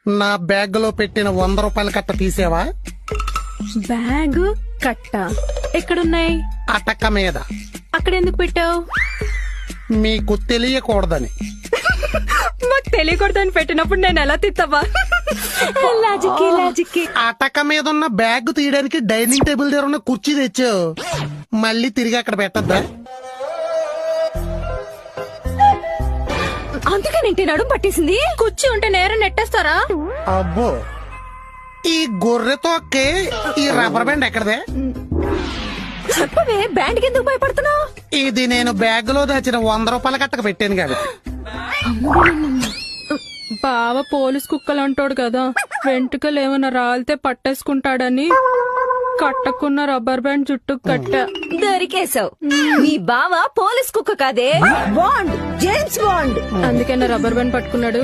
నా బ్యాగ్ లో పెట్టిన 100 రూపాయల కట్ట తీసేవా? బ్యాగ్ కట్ట ఎక్కడున్నాయి? అటక మీద. అక్కడ ఎందుకు పెట్టావు? మీకు తెలియకూడదని. మాకు తెలియకూడదని పెట్టినప్పుడు నేను ఎలా తిత్తవా? లాజిక్. అటక మీద ఉన్న బ్యాగ్ తీయడానికి డైనింగ్ టేబుల్ దగ్గర ఉన్న కుర్చీ తెచ్చావు, మళ్ళీ తిరిగి అక్కడ పెట్టద్దా? అందుకే నేను నడుము పట్టేసింది. కుర్చీ ఉంటే నేరం నెట్టేస్తారా? అబ్బో, ఈ గొర్రెతో ఈ రబ్బర్ బ్యాండ్ ఎక్కడదే? చెప్పవే, బ్యాండ్ ఎందుకు భయపడుతున్నావు? ఇది నేను బ్యాగ్ లో దాచిన 100 రూపాయల కట్టకు పెట్టాను కాబట్టి. బావ పోలీస్ కుక్కలు అంటాడు కదా, వెంట్రుకలు ఏమైనా రాలితే పట్టేసుకుంటాడని కట్టకున్న రబ్బర్ బ్యాండ్ చుట్టూ కట్ట. దొరికేశావు. నీ బావ పోలీస్ కుక్క కాదే, బాండ్, జేమ్స్ బాండ్. అందుకే నా రబ్బర్ బ్యాండ్ పట్టుకున్నాడు.